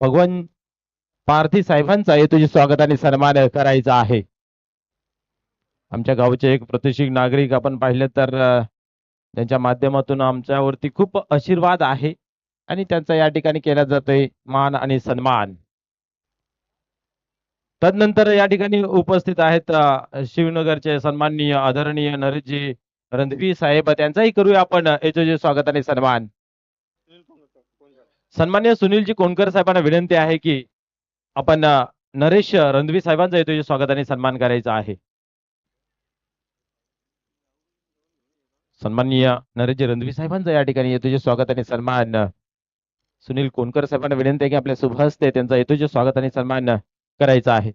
भगवान पारधी साहेबांचा तुझे स्वागत आणि सन्मान करायचा आहे. आमच्या गावचे एक प्रतिष्ठित नागरिक आपण पाहिले तर त्यांच्या माध्यमातून आमच्यावरती खूप आशीर्वाद आहे आणि त्यांचा या ठिकाणी केला जातोय मान आणि सन्मान. तदनंतर या ठिकाणी उपस्थित आहेत शिवनगरचे सन्माननीय आदरणीय नरेशजी रणधीर साहेब, त्यांचाही करूया आपण यशोजी स्वागत आणि सन्मान. सन्माननीय सुनीलजी कोणकर साहेबांना विनंती आहे की आपण नरेश रणधीर साहेबांचा यशोजी स्वागत आणि सन्मान करायचा आहे. सन्माननीय नरेश रणधीर साहेबांचा या ठिकाणी यशोजी स्वागत आणि सन्मान. सुनील कोणकर साहेबांना विनंती आहे की आपल्या शुभ हस्ते त्यांचा यशोजी स्वागत आणि सन्मान करायचा आहे.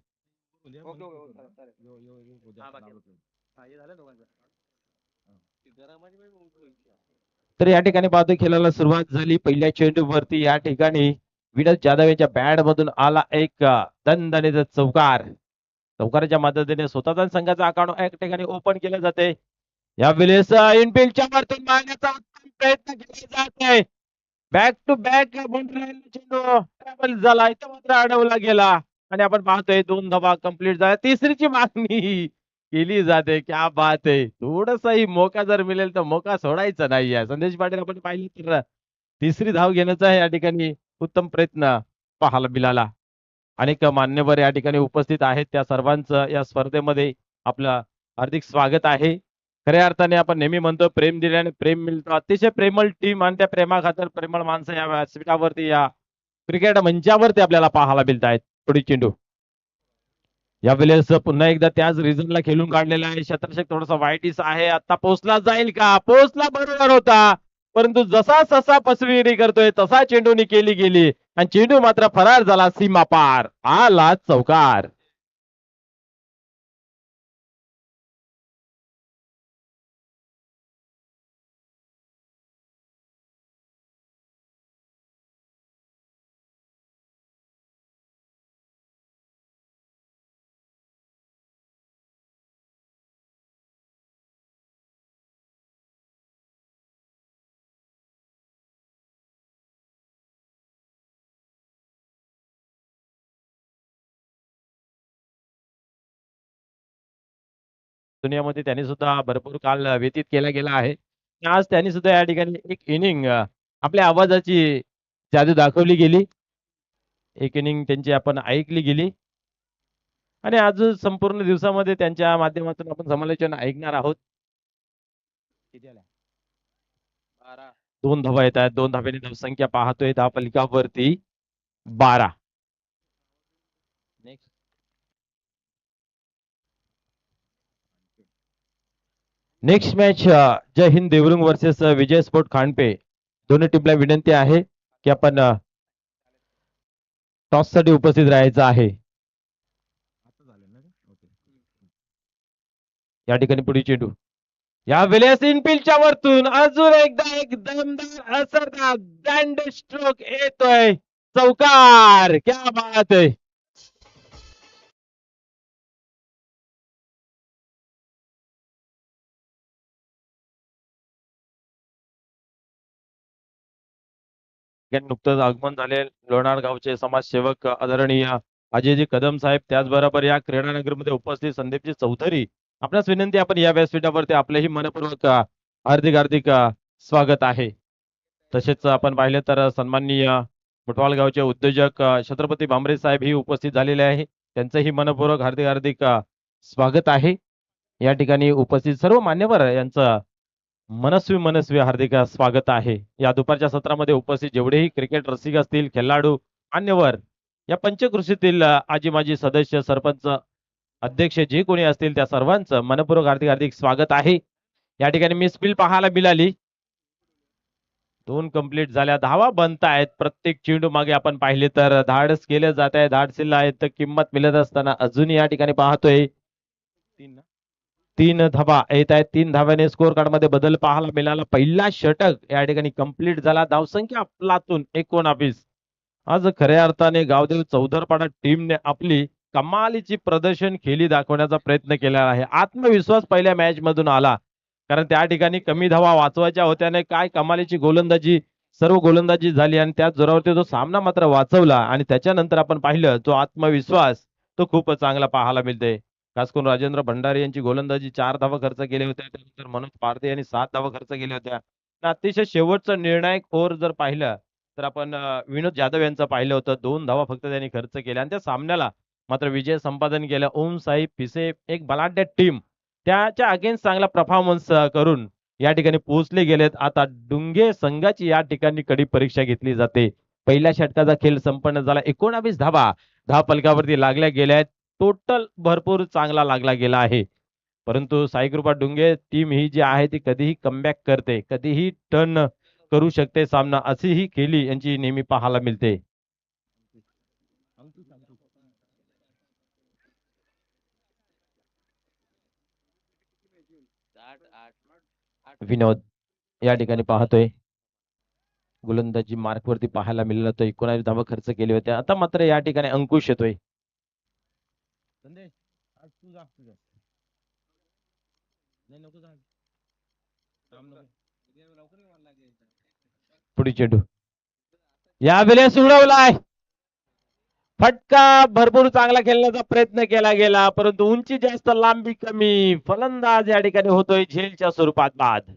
तर या ठिकाणी पाहतो खेळाला सुरुवात झाली. पहिल्या चेंडूवरती या ठिकाणी विनोद जाधव यांच्या बॅट मधून आला एक दणदणीचा चौकार. चौकाराच्या मदतीने स्वतःचा संघाचा आखाडा एक ठिकाणी ओपन केलं जाते. यावेळेस इनफिल्डच्या वरतून मारण्याचा उत्तम प्रयत्न केला जात आहे. बॅक टू बॅक चेंडू ट्रॅव्हल झाला, इथं मात्र अडवला गेला आणि आपण पाहतोय 2 धावा कंप्लीट झाल्या. तिसरीची मागणी केली जाते. क्या बात आहे. थोडंसंही मोका जर मिळेल तर मोका सोडायचा नाहीये. संदेश पाटील आपण पाहिलं तर तिसरी धाव घेण्याचा या ठिकाणी उत्तम प्रयत्न पाहायला मिळाला. अनेक मान्यवर या ठिकाणी उपस्थित आहेत. त्या सर्वांचं या स्पर्धेमध्ये आपलं हार्दिक स्वागत आहे. खऱ्या अर्थाने आपण नेहमी म्हणतो प्रेम दिल्याने प्रेम मिळतं. अतिशय प्रेमळ टीम आणि त्या प्रेमाखातर प्रेमळ माणसं या व्यासपीठावरती या क्रिकेट मंचावरती आपल्याला पाहायला मिळत आहेत. पुढे चेंडू यावेळेस पुन्हा एकदा त्याच रिझनला खेळून काढलेला आहे. क्षेत्ररक्षक थोडासा वाईटीस आहे. आता पोचला जाईल का? पोचला बरोबर होता, परंतु जसा ससा पसविरी करतोय तसा चेंडूनी केली गेली आणि चेंडू मात्र फरार झाला सीमा पार. आला चौकार. दुनियामध्ये त्यांनी सुद्धा भरपूर काल व्यतीत केला गेला आहे. आज त्यांनी सुद्धा या ठिकाणी एक इनिंग आपल्या आवाजाची जादू दाखवली गेली. एक इनिंग त्यांची आपण ऐकली गेली आणि आज संपूर्ण दिवसामध्ये त्यांच्या माध्यमातून आपण समालोचन ऐकणार आहोत. किती आल्या? 2 धावा येत आहेत. 2 धाब्याने धावसंख्या पाहतोय धावफलकावरती 12. नेक्स्ट नेक्स्ट मॅच जय हिंद देवरुंग वर्सेस विजय स्पोर्ट खांडपे. दोन्ही टीमला विनंती आहे की आपण टॉस साठी उपस्थित राहायचं आहे. या ठिकाणी पुढे चेंडू यावेळेस इनफिल्डच्या वरतून अजून एकदा एक दमदार असरदार दंड स्ट्रोक येतोय. चौकार. क्या बात आहे. नुकतंच आगमन झाले लोणार गावचे समाजसेवक आदरणीय अजयजी कदम साहेब, त्याचबरोबर या क्रीडानगरमध्ये उपस्थित संदीपजी चौधरी, आपल्यास विनंती आपण या व्यासपीठावरती आपलेही मनपूर्वक हार्दिक हार्दिक स्वागत आहे. तसेच आपण पाहिले तर सन्माननीय मुठवाल गावचे उद्योजक छत्रपती भांबरे साहेब ही उपस्थित झालेले आहे. त्यांचंही मनपूर्वक हार्दिक हार्दिक स्वागत आहे. या ठिकाणी उपस्थित सर्व मान्यवर यांचं मनस्वी हार्दिक स्वागत आहे. या दुपारच्या सत्रामध्ये उपस्थित जेवढेही क्रिकेट रसिक असतील, खेळाडू, मान्यवर, या पंचकृषीतील आजी माजी सदस्य, सरपंच, अध्यक्ष जे कोणी असतील त्या सर्वांचं मनपूर्वक हार्दिक हार्दिक स्वागत आहे. या ठिकाणी मिस फील्ड पाहायला मिळाली. 2 कंप्लीट झाल्या. धावा बनतायत. प्रत्येक चेंडू मागे आपण पाहिले तर धाडस केलं जात आहे. धाडसीला आहेत किंमत मिळत असताना अजून या ठिकाणी पाहतोय 3 धावा येत आहेत. 3 धाव्याने स्कोर कार्ड मध्ये बदल पाहायला मिळाला. पहिला षटक या ठिकाणी कंप्लीट झाला. धावसंख्या आपलातून 19. आज खऱ्या अर्थाने गावदेव चौधरपाडा टीमने आपली कमालीची प्रदर्शन खेळी दाखवण्याचा प्रयत्न केला आहे. आत्मविश्वास पहिल्या मॅच मधून आला, कारण त्या ठिकाणी कमी धावा वाचवायच्या होत्याने काय कमालीची गोलंदाजी सर्व गोलंदाजी झाली आणि त्या जोरावरती तो सामना मात्र वाचवला आणि त्याच्यानंतर आपण पाहिलं जो आत्मविश्वास तो खूप चांगला पाहायला मिळते. खास करून राजेंद्र भंडारी यांची गोलंदाजी 4 धावा खर्च केल्या होत्या. त्यानंतर मनोज पारदे यांनी 7 धावा खर्च केल्या होत्या. आणि अतिशय शेवटचं निर्णायक ओव्हर जर पाहिलं तर आपण विनोद जाधव यांचं पाहिलं होतं. 2 धावा फक्त त्यांनी खर्च केल्या आणि त्या सामन्याला मात्र विजय संपादन केलं. ओम साई पिसे एक बलाढ्य टीम त्याच्या अगेन्स्ट चांगला परफॉर्मन्स करून या ठिकाणी पोहोचले गेलेत. आता डुंगे संघाची या ठिकाणी कडी परीक्षा घेतली जाते. पहिल्या षटकाचा खेळ संपन्न झाला. 19 धावा धावफलकावरती लागल्या गेल्या आहेत. टोटल भरपूर चांगला लागला गेला आहे. परंतु साईकृपा डुंगे टीम ही जी आहे ती कधीही कमबॅक करते, कधीही टर्न करू शकते सामना, अशीही केली यांची नेहमी पाहायला मिळते. विनोद या ठिकाणी पाहतोय गोलंदाजी मार्क वरती पाहायला मिळालं तर 19 धावा खर्च केले होते. आता मात्र या ठिकाणी अंकुश येतोय. पुढे चेंडू यावेळेस उडवलाय. फटका भरपूर चांगला खेळण्याचा प्रयत्न केला गेला परंतु उंची जास्त लांबी कमी. फलंदाज या ठिकाणी होतोय झेलच्या स्वरूपात बाद.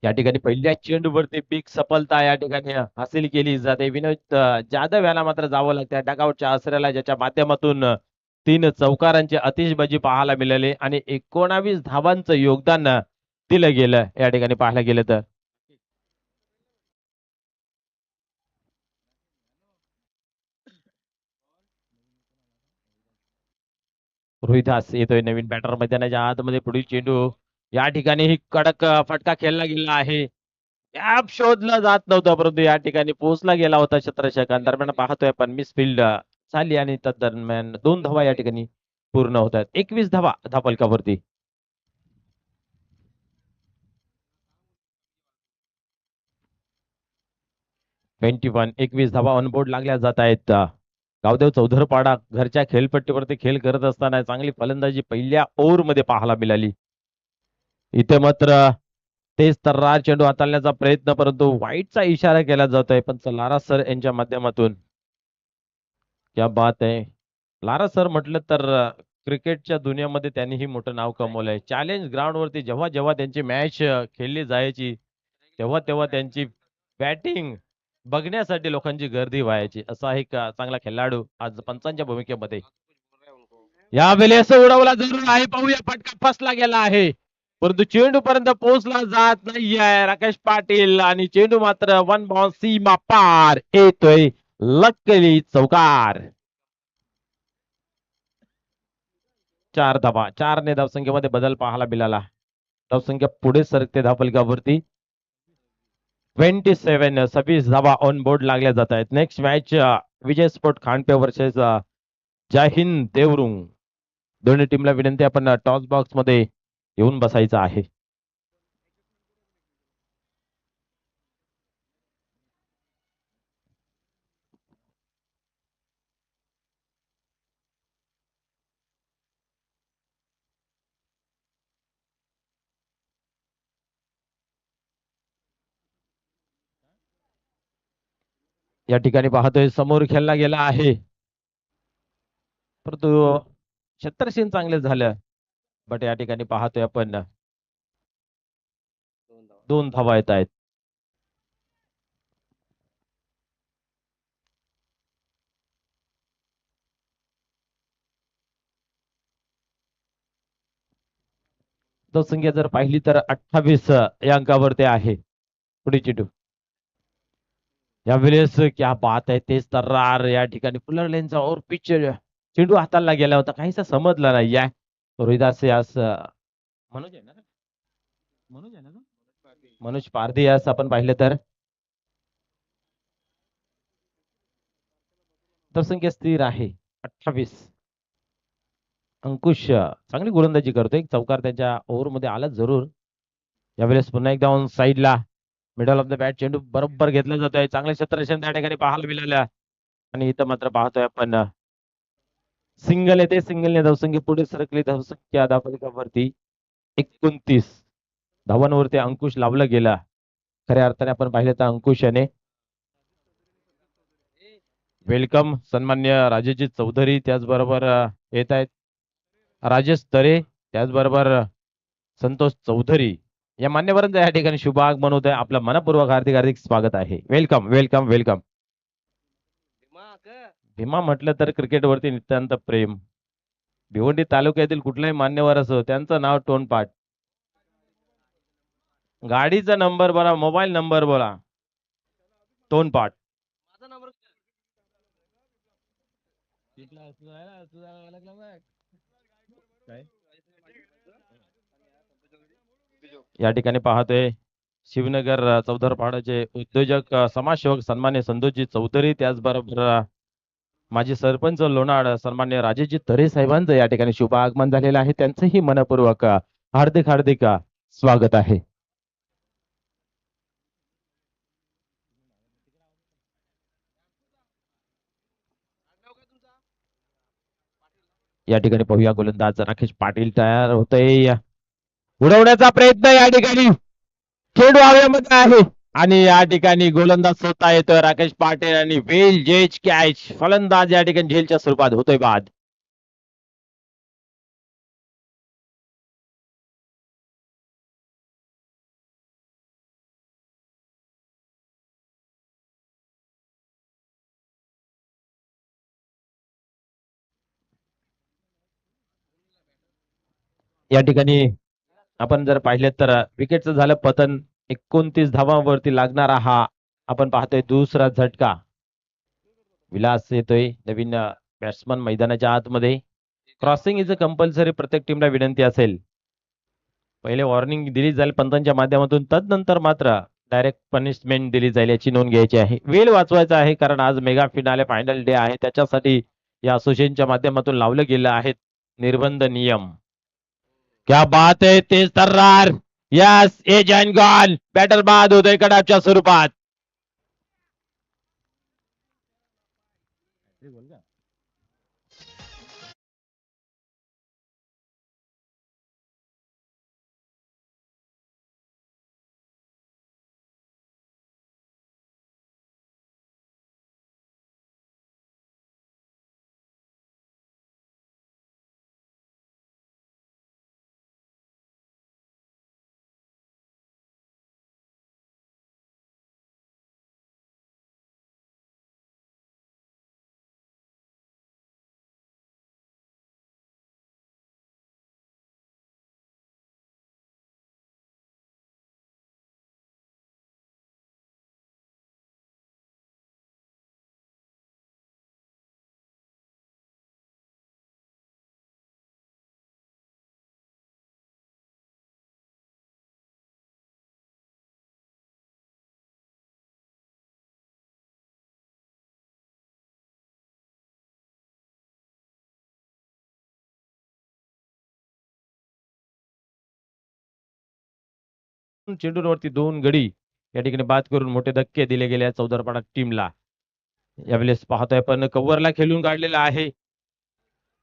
या ठिकाणी पहिल्या चेंडूवरती बिग सफलता या ठिकाणी हासिल केली जाते. विनोद जाधव याला मात्र जावं लागतं डगआउटच्या आसऱ्याला ज्याच्या माध्यमातून 3 चौकारांची आतिषबाजी पाहायला मिळाली आणि 19 धावांचं योगदान दिलं गेलं या ठिकाणी पाहायला गेलं तर. रोहिदास येतोय नवीन बॅटर मैदानाच्या आतमध्ये. पुढील चेंडू या ठिकाणी ही कडक फटका खेळला गेला आहे. गॅप शोधला जात नव्हता परंतु या ठिकाणी पोहोचला गेला होता क्षेत्ररक्षकांदरम्यान. पाहतोय आपण मिसफिल्ड झाली आणि तदरम्यान 2 धावा या ठिकाणी पूर्ण होतात. 21 धावा धावफलकावरती. 21 धावा ऑनबोर्ड लागल्या जात आहेत. गावदेव चौधरपाडा घरच्या खेळपट्टीवरती खेळ करत असताना चांगली फलंदाजी पहिल्या ओव्हर मध्ये पाहायला मिळाली. इथे मात्र तेच तर्रार चेंडू हाताळण्याचा प्रयत्न परंतु वाईटचा इशारा केला जातोय पण लारा सर यांच्या माध्यमातून. क्या बात आहे. लारा सर म्हटलं तर क्रिकेटच्या दुनियामध्ये त्यांनीही मोठं नाव कमवलंय. चॅलेंज ग्राउंड वरती जेव्हा जेव्हा त्यांची मॅच खेळली जायची तेव्हा तेव्हा त्यांची बॅटिंग बघण्यासाठी लोकांची गर्दी व्हायची. असा एक चांगला खेळाडू आज पंचांच्या भूमिकेमध्ये. यावेळेस उडवला जरूर आहे. पाहूया फटका फसला गेला आहे परंतु चेंडू पर्यंत पोहोचला जात नाहीये. राकेश पाटील आणि चेंडू मात्र 1 बाउन्स सीमा पार येतोय. लक्कली चौकार. 4 धावा 4ने धावसंख्येमध्ये बदल पाहायला मिळाला. धावसंख्या पुढे सरकते धावफलकावरती. 26 धावा ऑन बोर्ड लागल्या जात आहेत. नेक्स्ट मॅच विजय स्पोर्ट खांडपे वर्सेस जय हिंद देवरुंग. दोन्ही टीमला विनंती आपण टॉस बॉक्स मध्ये येऊन बसायचं आहे. या ठिकाणी पाहतोय समोर खेळला गेला आहे परंतु क्षेत्ररक्षण चांगले झालं. बट या ठिकाणी पाहतोय आपण 2 धावा येत आहेत. धावसंख्या जर पाहिली तर 28 या अंकावरती आहे. पुढे चेंडू यावेळेस क्या बात आहे. तेच तर्रार या ठिकाणी फुलर लेनचा ओव्हर पिच चेंडू हाताला गेला होता. काहीसा समजला नाही या रोहिदास यास मनोज आहे ना मनोज आहे ना मनोज पारधी यास आपण पाहिलं तर धावसंख्या स्थिर आहे 28. अंकुश चांगली गोलंदाजी करतोय. एक चौकार त्याच्या ओव्हरमध्ये आला जरूर. यावेळेस पुन्हा एकदा ऑन साईडला मिडल ऑफ द बॅट चेंडू बरोबर घेतला जातोय. चांगले क्षेत्ररक्षण त्या ठिकाणी पाहायला मिळालं आणि इथं मात्र पाहतोय आपण सिंगल येते. सिंगलने धावसंख्या पुढे सरकली. धावसंख्या धावफलकावरती 29 धावांवरती अंकुश लावलं गेला. खऱ्या अर्थाने आपण पाहिलं तर अंकुश याने वेलकम सन्मान्य राजेश चौधरी त्याचबरोबर येत आहेत राजेश तरे त्याचबरोबर संतोष चौधरी या मान्यवरांचं या ठिकाणी शुभ आगमन होत आहे. आपलं मनपूर्वक हार्दिक हार्दिक स्वागत आहे. Welcome welcome welcome. भीमा म्हटलं तर क्रिकेटवरती नितांत प्रेम. भिवंडी तालुक्यातील कुठलाही मान्यवर असो त्यांचं नाव तोंडपाठ. गाडीचा नंबर बोला, मोबाईल नंबर बोला, तोंडपाठ. या ठिकाणी पाहतोय शिवनगर चौधरपाडाचे उद्योजक समाजसेवक सन्मान्य संतोषजी चौधरी त्याचबरोबर माजी सरपंच लोणाड सन्मान्य राजेशजी तरे साहेबांचं या ठिकाणी शुभ आगमन झालेलं आहे. त्यांचंही मनपूर्वक हार्दिक हार्दिक स्वागत आहे. या ठिकाणी पाहूया गोलंदाज राकेश पाटील तयार होतय. उडवण्याचा प्रयत्न या ठिकाणी चेंडू हवेमध्ये आहे आणि या ठिकाणी गोलंदाज स्वतः येतोय राकेश पाटील आणि वेल जेच कॅच. फलंदाज या ठिकाणी झेलच्या स्वरूपात होतोय बाद. या ठिकाणी आपण जर पाहिलं तर विकेटचं झालं पतन. 29 धावांवरती लागणारा हा आपण पाहतोय दुसरा झटका. विलास येतोय नवीन बॅट्समन मैदानाच्या आतमध्ये. क्रॉसिंग इज अ कंपल्सरी प्रत्येक टीमला विनंती असेल. पहिले वॉर्निंग दिली जाईल पंतांच्या माध्यमातून तदनंतर मात्र डायरेक्ट पनिशमेंट दिली जाईल याची नोंद घ्यायची आहे. वेळ वाचवायचा आहे कारण आज मेगा फिनाले फायनल डे आहे त्याच्यासाठी या असोसिएशनच्या माध्यमातून लावलं गेलं आहेत निर्बंध नियम. क्या बात है तेज तर्रार. Yes edge and gone. Batter बाद होतोय कडापच्या स्वरूपात. चेंडूवरती 2 गडी या ठिकाणी बाद करून मोठे धक्के दिले गेले चौदरपाडा टीमला. यावेळेस पाहतोय आपण कव्हरला खेळून काढलेला आहे.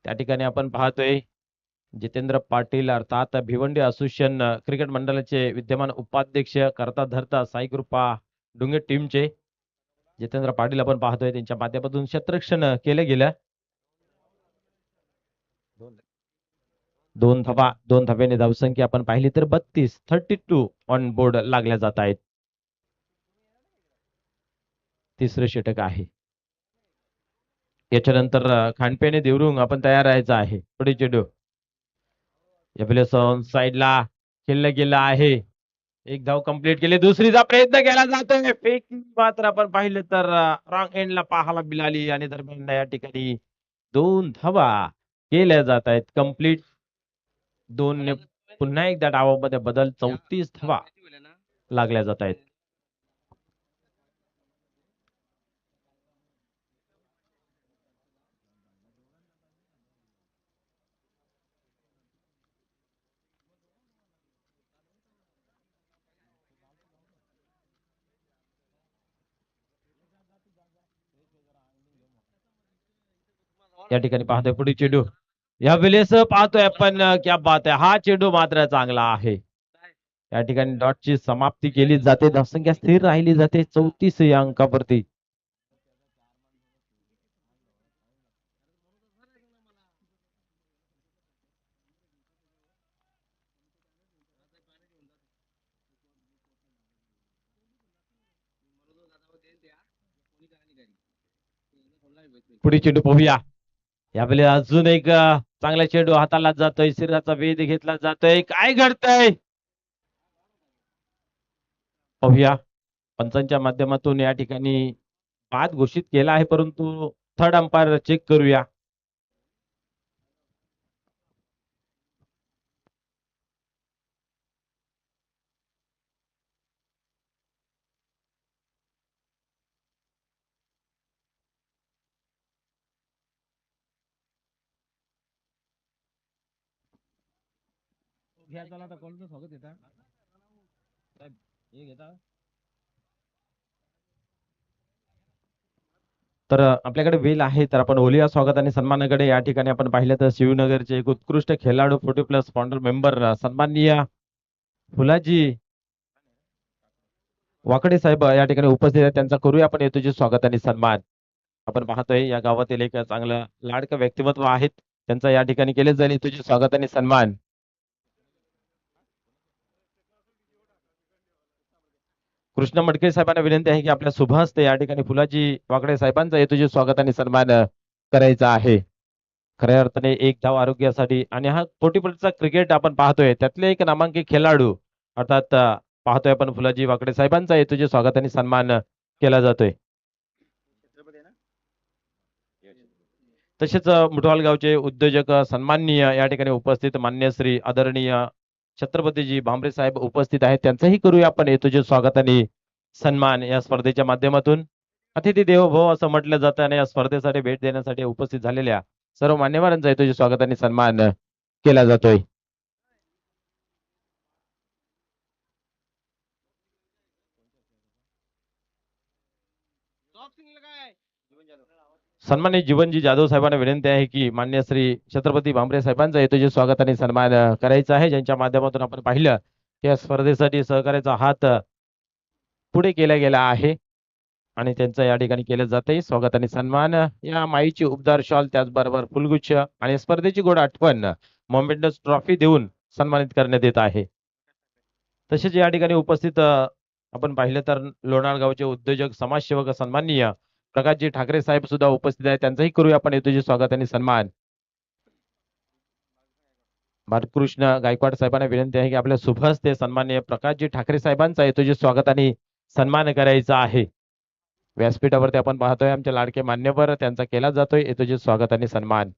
त्या ठिकाणी आपण पाहतोय जितेंद्र पाटील अर्थात भिवंडी असोसिएशन क्रिकेट मंडळाचे विद्यमान उपाध्यक्ष करता धरता साई कृपा डुंगे टीमचे जितेंद्र पाटील आपण पाहतोय त्यांच्या माध्यमातून क्षेत्ररक्षण केलं गेलं. दोन धाब्याने धावसंख्या आपण पाहिली तर 32 ऑन बोर्ड लागल्या जात आहेत. तिसरं षटक आहे. याच्यानंतर खांडपेने देवरुंग आपण तयार राहायचं आहे. पुढे चेंडू यावेळेस साईडला खेळलं गेलं आहे. एक धाव कंप्लीट केली. दुसरीचा प्रयत्न केला जातोय. फेक मात्र आपण पाहिलं तर रॉंग एंडला पाहायला मिळाली आणि दरम्यान या ठिकाणी 2 धावा केल्या जात आहेत कंप्लीट. 2 ने पुन्हा एकदा डावामध्ये बदल 34 धावा लागल्या जात आहेत. या ठिकाणी पाहतोय पुढे चेंडू या वेळेस पाहतोय आपण क्या बात आहे हा चेंडू मात्र चांगला आहे. या ठिकाणी डॉटची समाप्ती केली जाते धावसंख्या स्थिर राहिली जाते 34 या अंकावरती. पुढे चेंडू पाहूया यावेळी अजून एक चांगला चेंडू हाताला जातोय शरीराचा वेध घेतला जातोय काय घडतंय पाहूया. पंचांच्या माध्यमातून या ठिकाणी बाद घोषित केला आहे परंतु थर्ड अंपायर चेक करूया. तर आपल्याकडे वेल आहे तर आपण ओलिया स्वागत आणि सन्मानाकडे या ठिकाणी आपण पाहिलं तर शिवनगरचे एक उत्कृष्ट खेळाडू 40+ फाउंडर मेंबर सन्माननीय फुलाजी वाकडे साहेब या ठिकाणी उपस्थित आहेत त्यांचा करूया आपण येतोचे स्वागत आणि सन्मान. आपण पाहतोय या गावातील एक चांगलं लाडकं व्यक्तिमत्व आहेत त्यांचा या ठिकाणी केले जाईल येतोचे स्वागत आणि सन्मान. कृष्ण मडके साहेबांना विनंती आहे की आपल्या शुभ हस्ते या ठिकाणी फुलाजी वाकडे साहेबांचा येतोचे स्वागत आणि सन्मान करायचा आहे. खऱ्या अर्थाने एक धाव आरोग्यासाठी आणि हा 40+चा क्रिकेट आपण पाहतोय त्यातले एक नामांकित खेळाडू अर्थात पाहतोय आपण फुलाजी वाकडे साहेबांचा येतोचे स्वागत आणि सन्मान केला जातोय. तसेच मुठवाल गावचे उद्योजक सन्माननीय या ठिकाणी उपस्थित मान्य श्री आदरणीय छत्रपतीजी भांबरे साहेब उपस्थित आहेत त्यांचाही करूया आपण येतोचे स्वागत आणि सन्मान या स्पर्धेच्या माध्यमातून. अतिथी देवो भव असं म्हटलं जातं आणि या स्पर्धेसाठी भेट देण्यासाठी उपस्थित झालेल्या सर्व मान्यवरांचा येतोचे स्वागत आणि सन्मान केला जातोय. सन्मानित जीवनजी जाधव साहेबांना विनंती आहे की मान्य श्री छत्रपती भांबरे साहेबांचा येतोचे स्वागत आणि सन्मान करायचा आहे ज्यांच्या माध्यमातून आपण पाहिलं की या स्पर्धेसाठी सहकार्याचा हात पुढे केला गेला आहे आणि त्यांचं या ठिकाणी केलं जाते स्वागत आणि सन्मान. या माईची उबदार शॉल त्याचबरोबर फुलगुच्छ आणि स्पर्धेची गोड आठवण मोमेंटस ट्रॉफी देऊन सन्मानित करण्यात येत आहे. तसेच या ठिकाणी उपस्थित आपण पाहिलं तर लोणार गावचे उद्योजक समाजसेवक सन्माननीय प्रकाशजी ठाकरे साहेब सुद्धा उपस्थित आहेत त्यांचाही करूया आपण येतोचे स्वागत आणि सन्मान. बालकृष्ण गायकवाड साहेबांना विनंती आहे की आपल्या शुभ हस्ते सन्माननीय प्रकाशजी ठाकरे साहेबांचा येतोचे स्वागत आणि सन्मान करायचा आहे. व्यासपीठावरती आपण पाहतोय आमचे लाडके मान्यवर त्यांचा केला जातोय येतोचे स्वागत आणि सन्मान.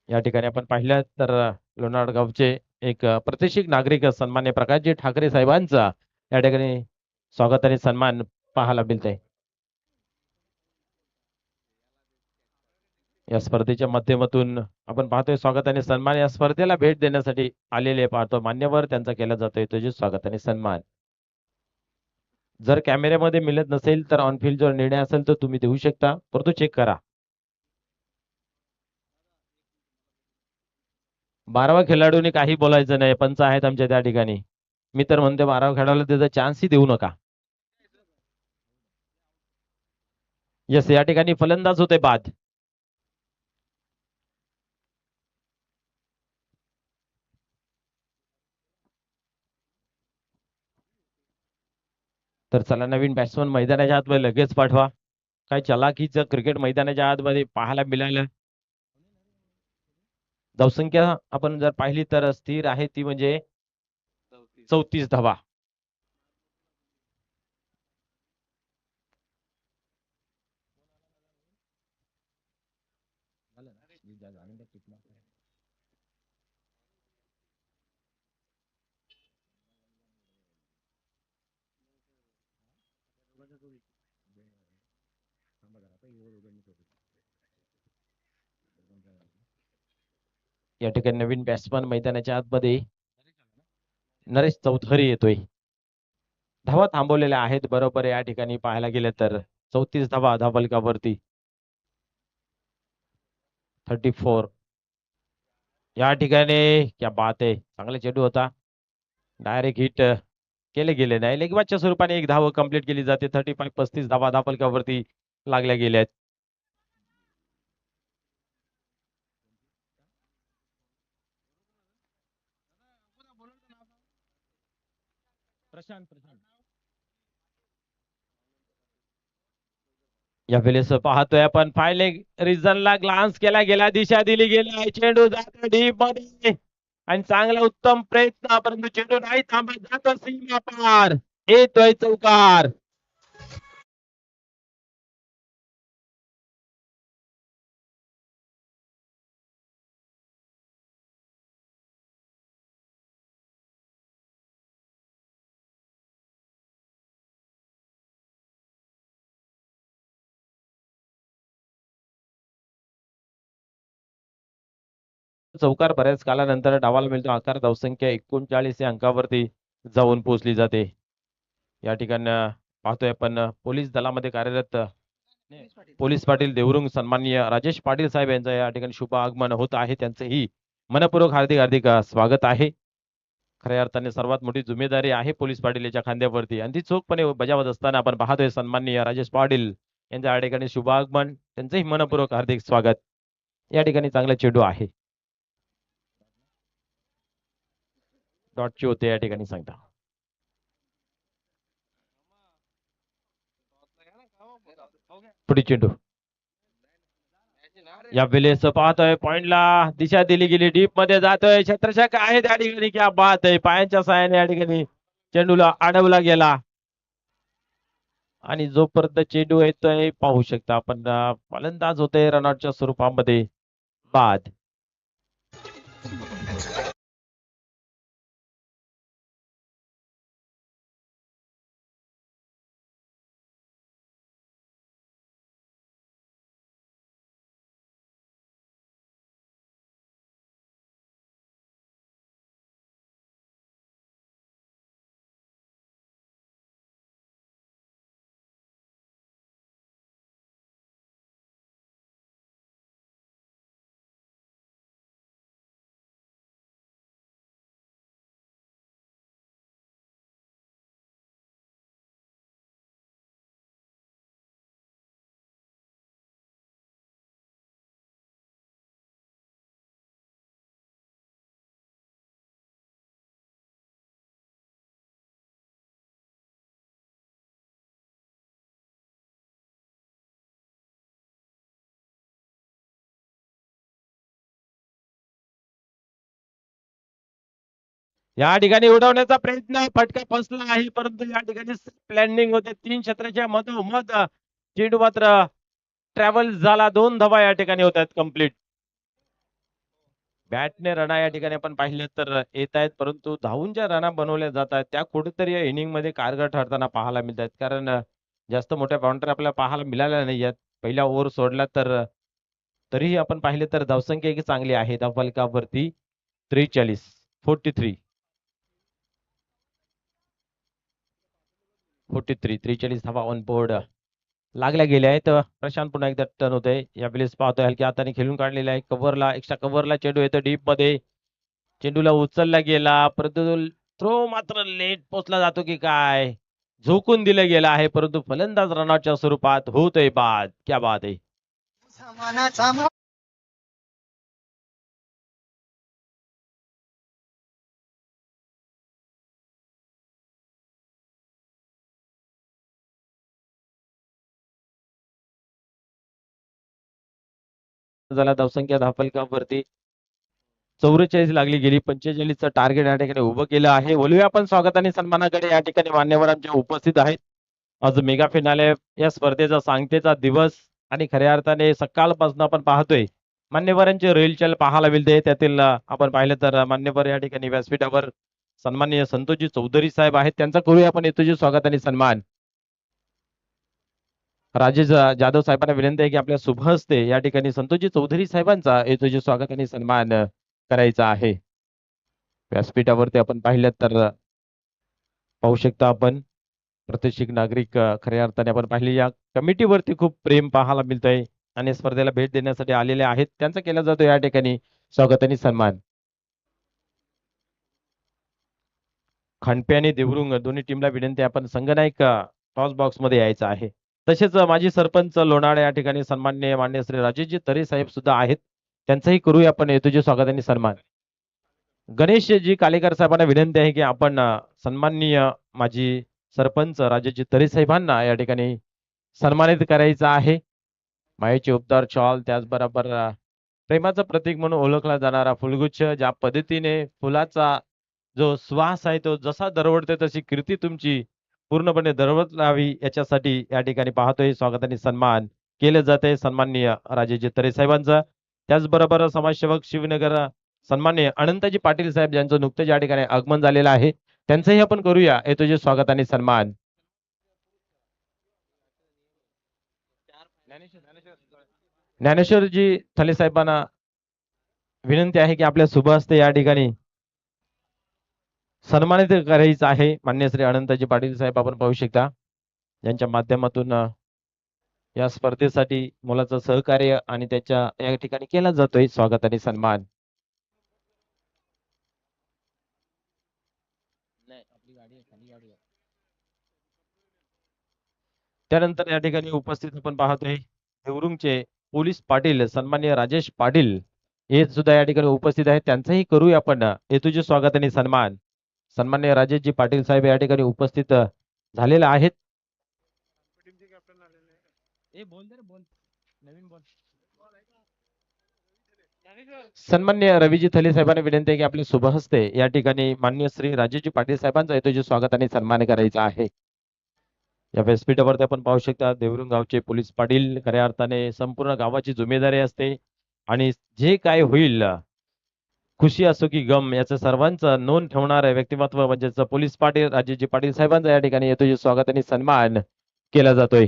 या ठिकाणी आपण पाहिलं तर लोणार गावचे एक प्रतिष्ठित नागरिक सन्मान्य प्रकाशजी ठाकरे साहेबांचा या ठिकाणी स्वागत आणि सन्मान पाहायला मिळतंय. या स्पर्धेच्या माध्यमातून आपण पाहतोय स्वागत आणि सन्मान या स्पर्धेला भेट देण्यासाठी आलेले पाहतो मान्यवर त्यांचा केला जातोय तुझे स्वागत आणि सन्मान. जर कॅमेऱ्यामध्ये मिळत नसेल तर ऑनफिल्ड जो निर्णय असेल तर तुम्ही देऊ शकता परंतु चेक करा. 12वा खेळाडूने काही बोलायचं नाही पंच आहेत आमच्या त्या ठिकाणी. मी तर म्हणते 12वा खेळाडूला त्याचा चान्सही देऊ नका. यस या ठिकाणी फलंदाज होते बाद. तर चला नवीन बॅट्समन मैदानाच्या आतमध्ये लगेच पाठवा. काय चलाकीचं क्रिकेट मैदानाच्या आतमध्ये पाहायला मिळालं. धावसंख्या आपण जर पाहिली तर स्थिर आहे ती म्हणजे 34 धावा. या ठिकाणी नवीन बॅट्समन मैदानाच्या आतमध्ये नरेश चौधरी येतोय. धावा थांबवलेल्या आहेत बरोबर या ठिकाणी पाहायला गेलं तर 34 धावा धावफलकावरती. 34 या ठिकाणी क्या बात आहे, चांगला चेंडू होता, डायरेक्ट हिट केले गेले नाही. लेगबाजच्या स्वरूपाने एक धाव कंप्लीट केली जाते. 35 धावा धापलकावरती लागल्या गेल्या आहेत. या वेळेस पाहतोय आपण फायले रिझनला ग्लान्स केला गेला, दिशा दिली गेली आहे, चेंडू जातो डीप मध्ये आणि चांगला उत्तम प्रयत्न, परंतु चेंडू नाही थांबत, जातो सीमा पार, येतोय चौकार. चौकार बऱ्याच कालानंतर डावाला मिळतो. आकार धावसंख्या 39 या अंकावरती जाऊन पोहोचली जाते. या ठिकाणी पाहतोय आपण पोलीस दलामध्ये कार्यरत पोलीस पाटील देवरुंग सन्माननीय राजेश पाटील साहेब यांचं या ठिकाणी शुभ आगमन होत आहे. त्यांचंही मनपूर्वक हार्दिक हार्दिक स्वागत आहे. खऱ्या अर्थाने सर्वात मोठी जिम्मेदारी आहे पोलीस पाटील याच्या खांद्यावरती आणि ती चोखपणे बजावत असताना आपण पाहतोय सन्माननीय राजेश पाटील यांचं या ठिकाणी शुभ आगमन, त्यांचंही मनपूर्वक हार्दिक स्वागत. या ठिकाणी चांगला चेंडू आहे, डॉटची होते या ठिकाणी सांगता. पुढे चेंडू या वेळेस पाहतोय पॉइंटला दिशा दिली गेली, डीप मध्ये जातोय, छत्रछक आहे त्या ठिकाणी, क्या बात आहे, पायांच्या साहाय्याने या ठिकाणी चेंडूला अडवला गेला आणि जोपर्यंत चेंडू येतोय पाहू शकता आपण फलंदाज होते रनआउटच्या स्वरूपामध्ये बाद. या ठिकाणी उडवण्याचा प्रयत्न, फटका फसला आहे, परंतु या ठिकाणी प्लॅनिंग होते, 3 क्षेत्राच्या मधोमध चेंडू मात्र ट्रॅव्हल झाला, 2 धावा या ठिकाणी होत आहेत कंप्लीट. बॅटने रना या ठिकाणी आपण पाहिले तर येत आहेत, परंतु धावून ज्या रना बनवल्या जात आहेत त्या कुठेतरी या इनिंग मध्ये कारगर ठरताना पाहायला मिळत आहेत. कारण जास्त मोठ्या बाउंड्री आपल्याला पाहायला मिळाल्या नाही आहेत. पहिला ओव्हर सोडला तर तरीही आपण पाहिले तर धावसंख्या ही चांगली आहे. धावफलकावरती 43 43 43 धावा ऑन बोर्ड लागल्या गेल्या आहेत. प्रशांत पुन्हा एकदा टर्न होते. या वेळेस पाहतोय हलक्या हाताने खेळून काढलेला आहे, कव्हरला एक्स्ट्रा कव्हरला चेंडू येतो डीप मध्ये, चेंडूला उचलला गेला, परंतु थ्रो मात्र लेट पोचला जातो की काय, झोकून दिलं गेलं आहे, परंतु फलंदाज रनआउटच्या स्वरूपात होतोय बाद. क्या बात आहे. झाला धावसंख्या धावफलकावरती 44 लागली गेली. 45चं टार्गेट या ठिकाणी उभं केलं आहे. बोलूया आपण स्वागत आणि सन्मानाकडे. या ठिकाणी मान्यवर आमच्या उपस्थित आहेत. आज मेगा फिनाले या स्पर्धेचा सांगतेचा दिवस आणि खऱ्या अर्थाने सकाळपासून आपण पाहतोय मान्यवरांचे रेलचल पाहायला मिळते. त्यातील आपण पाहिलं तर मान्यवर या ठिकाणी व्यासपीठावर सन्माननीय संतोषजी चौधरी साहेब आहेत. त्यांचा करूया आपण येतोजी स्वागत आणि सन्मान. राजेश जाधव साहेबांना विनंती आहे की आपल्या शुभ हस्ते या ठिकाणी संतोषजी चौधरी साहेबांचा येतोजी स्वागत आणि सन्मान करायचा आहे. व्यासपीठावरती आपण पाहिलं तर पाहू शकता आपण प्रतिष्ठित नागरिक खऱ्या अर्थाने आपण पाहिले या कमिटीवरती खूप प्रेम पाहायला मिळतंय. आणि स्पर्धेला भेट देण्यासाठी आलेले आहेत त्यांचा केला जातो या ठिकाणी स्वागत आणि सन्मान. खांडपे आणि देवरुंग दोन्ही टीमला विनंती आपण संघनायक टॉस बॉक्स मध्ये यायचं आहे. तसेच माजी सरपंच लोणावळा या ठिकाणी सन्माननीय मान्य श्री राजेशजी तरे साहेब सुद्धा आहेत त्यांचंही करूया आपण तुझे स्वागत आणि सन्मान. गणेशजी कालेकर साहेबांना विनंती आहे की आपण सन्माननीय माजी सरपंच राजेशजी तरे साहेबांना या ठिकाणी सन्मानित करायचं आहे. मायेचे उपदार शॉल त्याचबरोबर प्रेमाचं प्रतीक म्हणून ओळखला जाणारा फुलगुच्छ ज्या पद्धतीने फुलाचा जो श्वास आहे तो जसा दरवळते तशी कीर्ती तुमची पूर्णपणे दरवळावी याच्यासाठी या ठिकाणी पाहतोय स्वागत आणि सन्मान केले जाते सन्माननीय राजेजी तरे साहेबांचा. त्याचबरोबर समाजसेवक शिवनगर सन्माननीय अनंतजी पाटील साहेब यांचं नुकतंच या ठिकाणी आगमन झालेलं आहे त्यांचंही आपण करूया तुझे स्वागत आणि सन्मान. ज्ञानेश्वरजी थले साहेबांना विनंती आहे की आपल्या शुभ हस्ते या ठिकाणी सन्मानित करायचं आहे. मान्य श्री अनंतजी पाटील साहेब आपण पाहू शकता यांच्या माध्यमातून या स्पर्धेसाठी मुलाचं सहकार्य आणि त्याच्या या ठिकाणी केला जातोय स्वागत आणि सन्मान. त्यानंतर या ठिकाणी उपस्थित आपण पाहतोय देवरुंगचे पोलीस पाटील सन्माननीय राजेश पाटील हे सुद्धा या ठिकाणी उपस्थित आहेत त्यांचंही करूया आपण तुझे स्वागत आणि सन्मान. सन्माननीय राजेशजी पाटील साहेब या ठिकाणी उपस्थित झालेले आहेत. सन्माननीय रवीजी थले साहेबांना विनंती आहे की आपले शुभ हस्ते या ठिकाणी मान्य श्री राजेशजी पाटील साहेबांचा तुझे स्वागत आणि सन्मान करायचा आहे. या व्यासपीठावरती आपण पाहू शकता देवरुंग गावचे पोलीस पाटील खऱ्या अर्थाने संपूर्ण गावाची जिम्मेदारी असते आणि जे काय होईल खुशी असो की गम याचं सर्वांचं नोंद ठेवणारं व्यक्तिमत्व म्हणजेच पोलीस पाटील राजेशजी पाटील साहेबांचा या ठिकाणी येतो स्वागत आणि सन्मान केला जातोय.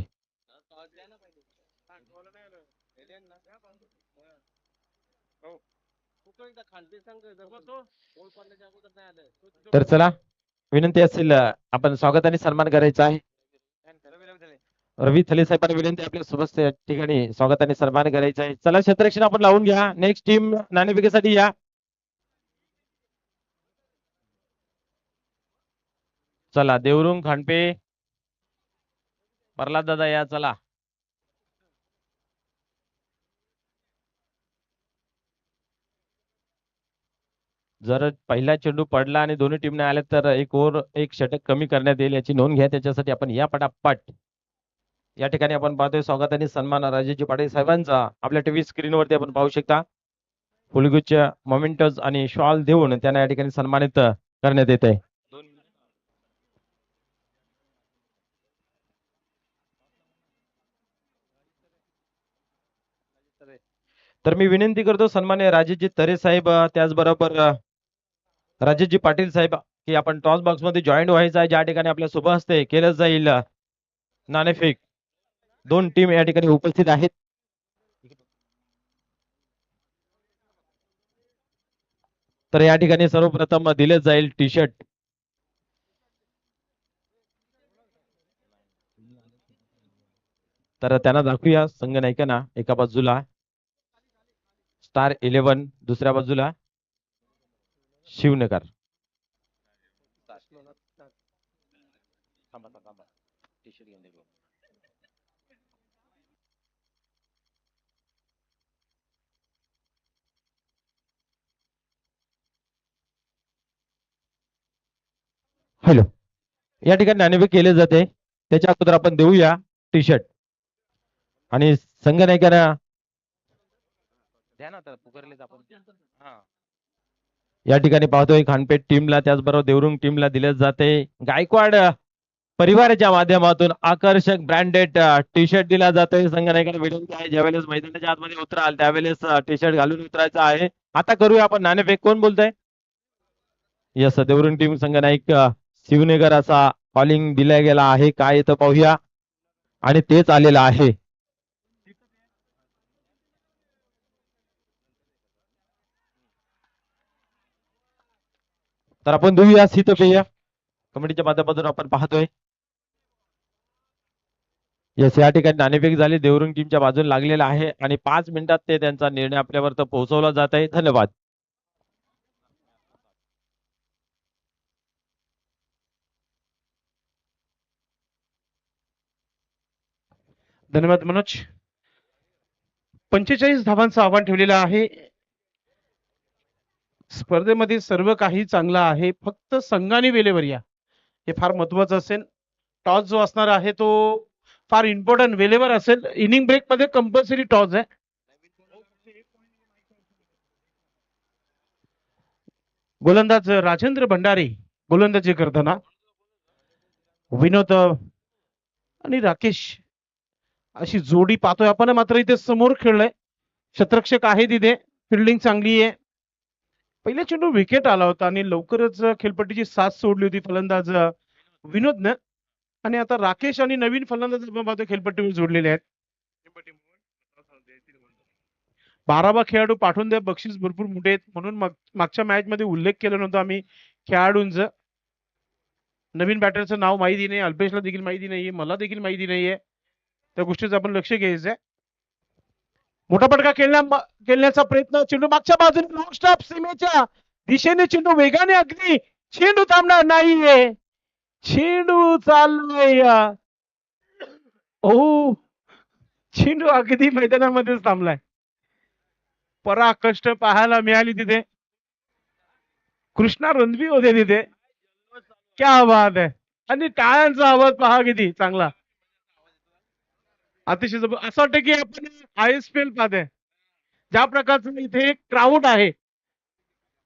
तर चला विनंती असेल आपण स्वागत आणि सन्मान करायचा आहे. रवी थले साहेबांना विनंती आपल्या सोबत या ठिकाणी स्वागत आणि सन्मान करायचा आहे. चला क्षेत्ररक्षण आपण लावून घ्या. नेक्स्ट टीम नाणेफेकीसाठी या. चला देवरुंग खांडपे प्रल्हाद दादा या चला. जर पहिला चेंडू पडला आणि दोन्ही टीमने आले तर एक ओव्हर एक षटक कमी करण्यात येईल याची नोंद घ्या. त्याच्यासाठी आपण या पटापट या ठिकाणी आपण पाहतोय स्वागत आणि सन्मान राजेशजी पाटील साहेबांचा आपल्या टीव्ही स्क्रीनवरती आपण पाहू शकता. फुलगुच्छ मोमेंटस आणि शॉल देऊन त्यांना या ठिकाणी सन्मानित करण्यात येत आहे. तर मी विनंती करतो सन्मान्य राजेशजी तरे साहेब त्याचबरोबर राजेशजी पाटील साहेब की आपण टॉस बॉक्स मध्ये जॉईन व्हायचं आहे ज्या ठिकाणी आपल्या शुभ हस्ते केलं जाईल नाणेफेक. दोन टीम या ठिकाणी उपस्थित आहेत. तर या ठिकाणी सर्वप्रथम दिले जाईल टी शर्ट. तर त्यांना दाखवूया संघनायकांना एका बाजूला स्टार 11 दुसऱ्या बाजूला शिवनगर. हॅलो या ठिकाणी नाणेफेक केले जाते त्याच्या अगोदर आपण देऊया टी शर्ट आणि संघनायकांना या ठिकाणी पाहतोय खानपेठ टीमला त्याचबरोबर देवरुंग टीमला दिले जाते. गायकवाड परिवाराच्या माध्यमातून आकर्षक ब्रँडेड टी शर्ट दिला जातोय. संघनायकांना विनंती आहे ज्यावेळेस मैदानाच्या आतमध्ये उतराल त्यावेळेस टी शर्ट घालून उतरायचं आहे. आता करूया आपण नाणेफेक. कोण बोलतोय? यस देवरुंग टीम संघनायक शिवनगर असा कॉलिंग दिला गेला आहे. काय येतं पाहूया आणि तेच आलेलं आहे. तर आपण देऊया शीतपेय कमिटीच्या माध्यमातून आपण पाहतोय येस, या ठिकाणी नाणेफेक झाली, देवरुंग टीमच्या बाजूने लागलेला आहे आणि 5 मिनिटात ते त्यांचा निर्णय आपल्यापर्यंत पोहोचवला जात आहे. धन्यवाद. धन्यवाद मनोज. 45 धावांचं आव्हान ठेवलेलं आहे. स्पर्धेमध्ये सर्व काही चांगलं आहे, फक्त संघाने वेळेवर या, हे फार महत्वाचं असेल. टॉस जो असणार आहे तो फार इम्पॉर्टंट वेळेवर असेल. इनिंग ब्रेक मध्ये कंपल्सरी टॉस आहे. गोलंदाज राजेंद्र भंडारी गोलंदाजी करताना, विनोद आणि राकेश अशी जोडी पाहतोय आपण. मात्र इथे समोर खेळलंय, क्षेत्ररक्षक आहे तिथे, फिल्डिंग चांगली आहे. पहिल्या चेंडू विकेट आला होता आणि लवकरच खेळपट्टीची साथ सोडली होती फलंदाज विनोदनं. आणि आता राकेश आणि नवीन फलंदाज आपण पाहतो खेळपट्टीवर जोडलेले आहेत. 12 खेळाडू पाठवून द्या, बक्षीस भरपूर मोठे आहेत. म्हणून मागच्या मॅच मध्ये उल्लेख केला नव्हता आम्ही खेळाडूंचं. नवीन बॅटरचं नाव माहिती नाही, अल्पेशला देखील माहिती नाहीये, मला देखील माहिती नाहीये. त्या गोष्टीचं आपण लक्ष घ्यायचंय. मोठा फटका खेळण्याचा प्रयत्न, चेंडू मागच्या बाजूने लॉंग स्टॉप सीमेच्या दिशेने, चेंडू वेगाने, अगदी चेंडू थांबणार नाहीये, चेंडू चाललोय. ओ, चेंडू अगदी मैदानामध्येच थांबलाय. पराकष्ट पाहायला मिळाली तिथे. कृष्णा रणवी होते तिथे. क्या बात आहे. आणि टाळ्यांचा आवाज पहा किती चांगला, अतिशय असं वाटतं की आपण ISPL पाहतोय. ज्या प्रकारचं इथे एक क्राऊड आहे,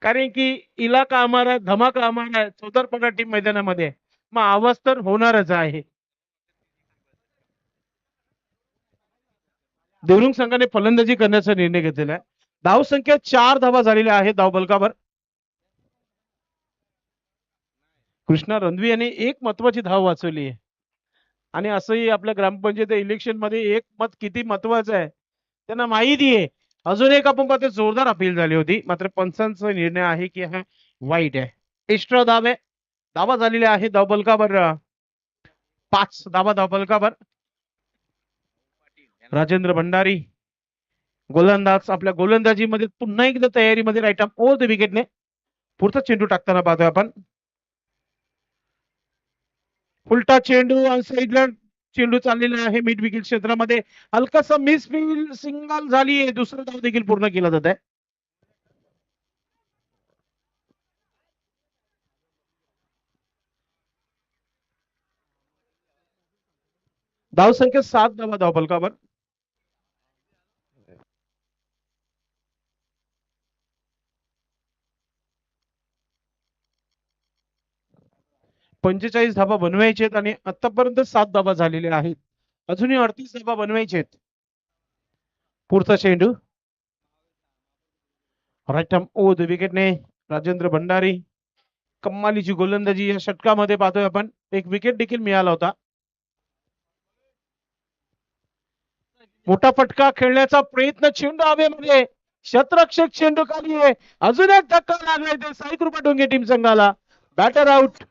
कारण की इलाका हमारा धमाका हमारा आहे, चौतरपटा टीम मैदानामध्ये, मग आवाज तर होणारच आहे. देवरुंग संघाने फलंदाजी करण्याचा निर्णय घेतलेला आहे. धाव संख्या 4 धावा झालेल्या आहेत धाव बलकावर. कृष्णा रणवी यांनी एक महत्वाची धाव वाचवली आहे. आणि असंही आपल्या ग्रामपंचायत इलेक्शन मध्ये एक मत किती महत्वाचं आहे त्यांना माहिती आहे. अजून एक आपण पाहतो जोरदार अपील झाली होती, मात्र पंचांचा निर्णय आहे की हा वाईट आहे. एक्स्ट्रा धाव आहे. धावा झालेल्या आहे धाव बलकावर 5 धावा धाव बलकावर. राजेंद्र भंडारी गोलंदाज आपल्या गोलंदाजीमध्ये पुन्हा एकदा तयारीमध्ये, राईट आर्म ओव्हर द विकेटने पुढचा चेंडू टाकताना पाहतोय आपण. उलटा चेंडू साईडला चेंडू चाललेला आहे मिड विकेट क्षेत्रामध्ये. हलकासा मिस फील्ड, सिंगल झाली आहे, दुसरा धाव देखील पूर्ण केला जात आहे. धाव संख्या 7 धावा धाव फलकावर. पंचेचाळीस धाबा बनवायचे आहेत आणि आतापर्यंत 7 धाबा झालेल्या आहेत. अजूनही 38 धाबा बनवायचे आहेत. पुढचा चेंडू राईट आर्म ओव्हर द विकेटने राजेंद्र भंडारी कम्मालीची गोलंदाजी या षटकामध्ये पाहतोय आपण. एक विकेट देखील मिळाला होता. मोठा फटका खेळण्याचा प्रयत्न, चेंडू हवेमध्ये, क्षेत्ररक्षक चेंडू खाली आहे. अजून एक धक्का लागलाय ते साई कृपा डोंगे टीम संघाला. Batter out.